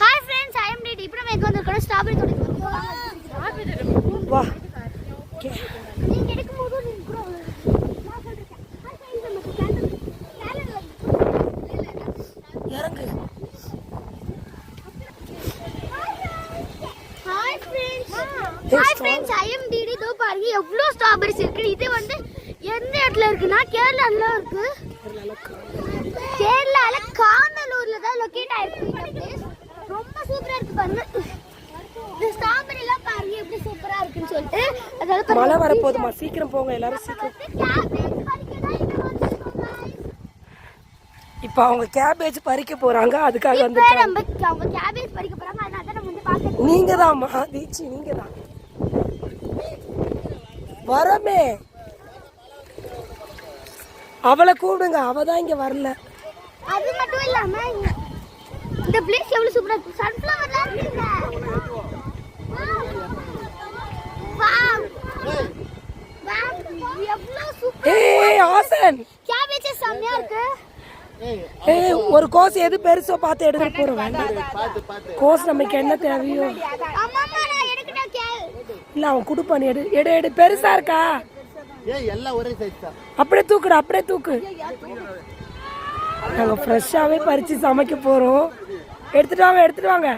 Hi friends, I am ready. இப்போ நம்ம எங்க வந்திருக்கோம் ஸ்ட்ராபெரி தோட்டத்துக்கு. வா. நீங்க எடுக்கும்போது நீங்க கூட நான் சொல்றேன். ஹாய் ஃப்ரெண்ட்ஸ் நம்ம சேனல்ல இறங்கு. Hi friends, I am Didi. தோ பாருங்க எவ்வளவு ஸ்ட்ராபெரிஸ் இருக்கு. இது வந்து எந்த இடத்துல இருக்குன்னா கேரளால இருக்கு. கேரளால காந்தலூர்ல தான் லொகேட் ஆயிருக்கு இந்த பிளேஸ். ரொம்ப சூப்பரா இருக்கு பாருங்க. இந்த ஸ்ட்ராபெரி எல்லாம் பாருங்க எப்படி சூப்பரா இருக்குன்னு சொல்லிட்டு. அதாவது மழை வர போதுமா, சீக்கிரம் போங்க எல்லாரும் சீக்கிரம். இப்போ அவங்க கேபேஜ் பறிக்க போறாங்க, அதுக்காக வந்திருக்காங்க. அவங்க கேபேஜ் பறிக்க போறாங்க, அதனால தான் நம்ம வந்து பார்க்க. நீங்க தான்மா தீச்சி, நீங்க தான் வரமே. அவளை கூப்பிடுங்க, அவ தான் இங்க வரல. அது மட்டும் இல்லாம இந்த பிளேஸ் எவ்வளவு சூப்பரா இருக்கு. சன்ஃப்ளவர்லாம் இருக்குங்க. வாவ் வாவ் எவ்வளவு சூப்பர். ஏய் ஆசன், கேபேஜ் செமையா இருக்கு. ஏய் ஒரு கோஸ் எது பெருசோ பார்த்து எடுத்துட்டு போறோம். வேண்டாம் கோஸ் நமக்கு என்ன தேவையோ. அம்மா நான் எடுக்கட்டா இல்ல அவன் குடுப்பான். எடு எடு எடு. பெருசா இருக்கா? ஏய் எல்லாம் ஒரே சைஸ் தான். அப்படியே தூக்குடா, அப்படியே தூக்கு. நாங்க ஃப்ரெஷ்ஷாவே பறிச்சு சமைக்க போறோம். எடுத்துட்டு வாங்க, எடுத்துட்டு வாங்க.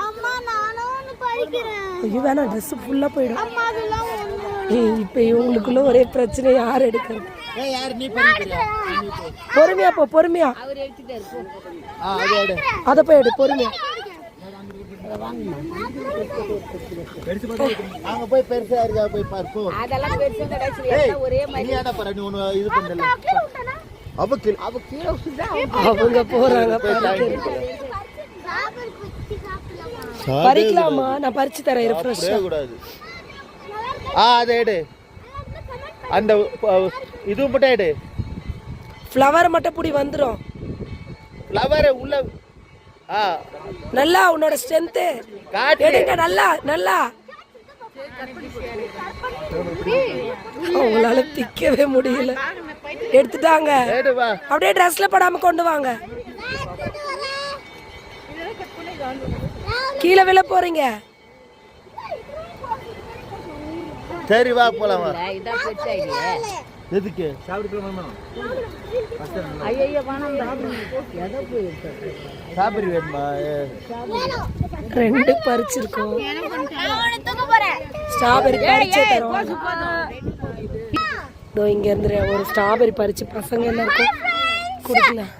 அம்மா நானும் ஒன்னு பறிக்கிறேன். ஐயோ வேணாம், ட்ரெஸ் ஃபுல்லா போயிடும். அம்மா அதெல்லாம் ஏய் இப்போ இவங்களுக்குள்ள ஒரே பிரச்சனை, யார் எடுக்கிறது? ஏய் யார் நீ பறிக்கறியா? பொறுமையா போ, பொறுமையா. அவர் எடுத்துட்டாரு போ. அது எடு. அத போய் எடு, பொறுமையா. அங்க போய் பெருசா இருக்கா போய் பாரு போ. அதெல்லாம் பெருசா கிடையாது, எல்லாம் ஒரே மாதிரி. நீ என்ன பண்ண, நீ ஒன்னு இது பண்ணல. அவ கீழ உசுதா. அவங்க போறாங்க. பறிக்கலாமா? நான் பறிச்சு தரேன், இரு ஃப்ரெஷ்ஷா. கூடாது. அத எடு. அந்த இது மட்டும் எடு. ஃப்ளவர் மட்டும் புடி வந்துரும். ஃப்ளவர் உள்ள நல்லா உன்னோட ஸ்ட்ரென்த் காட்டு. எடுங்க, நல்லா நல்லா. அவங்களால திக்கவே முடியல. எடுத்துட்டாங்க. எடுவா. அப்படியே ட்ரெஸ்ல படாம கொண்டு வாங்க. கீழே விழ போறீங்க. சரி வா போலாம் வா. இதா பெருசா இல்லையே. எதுக்கு சாப்பிடுறோமா? ஐயோ வாணம் எதை போய் எடுத்து சாப்பிடு வேணுமா? ரெண்டு பறிச்சிருக்கோம். ஸ்ட்ராபெரி பறிச்சே தரோம். இதோ இங்க இருந்து ஒரு ஸ்ட்ராபெரி பறிச்சு பசங்க எல்லாருக்கும் கொடுக்கலாம்.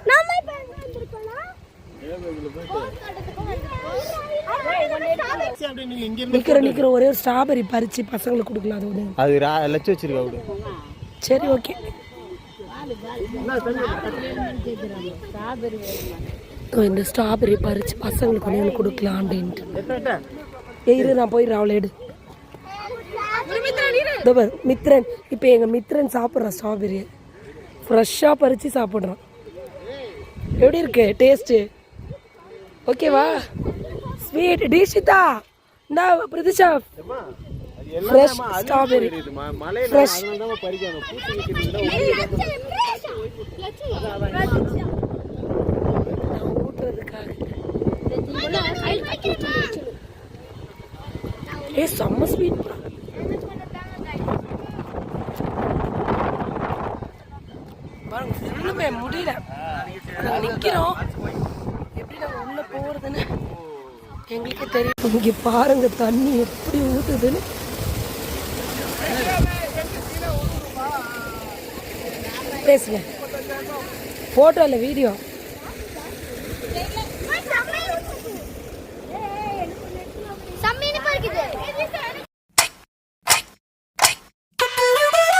நிக்கிற ஒரே ஒரு ஸ்ட்ராபெரி பறிச்சு பசங்களுக்கு கொடுக்கலாம். அது அது லட்சம் வச்சிருக்கா. சரி ஓகே. இந்த ஸ்ட்ராபெரி பறிச்சு பசங்களுக்கு ஒன்று கொடுக்கலாம் அப்படின்ட்டு. இரு நான் போயிடுறேன், அவளை எடு. மித்ரன், இப்போ எங்கள் மித்ரன் சாப்பிட்றான் ஸ்ட்ராபெரி. ஃப்ரெஷ்ஷாக பறித்து சாப்பிட்றான். எப்படி இருக்கு டேஸ்ட்டு? ஓகேவா? ஸ்வீட் டிஷிதா இந்த பிரதிஷா ஃப்ரெஷ் ஸ்ட்ராபெரி ஃப்ரெஷ். ஏ செம்ம ஸ்வீட். பாருங்க முடியல, நிக்கிறோம். எப்படி நம்ம உள்ள போறதுன்னு எங்களுக்கு தெரியும். இங்க பாருங்க தண்ணி எப்படி ஊத்துதுன்னு. பேசுங்க. போட்டோ இல்லை வீடியோ.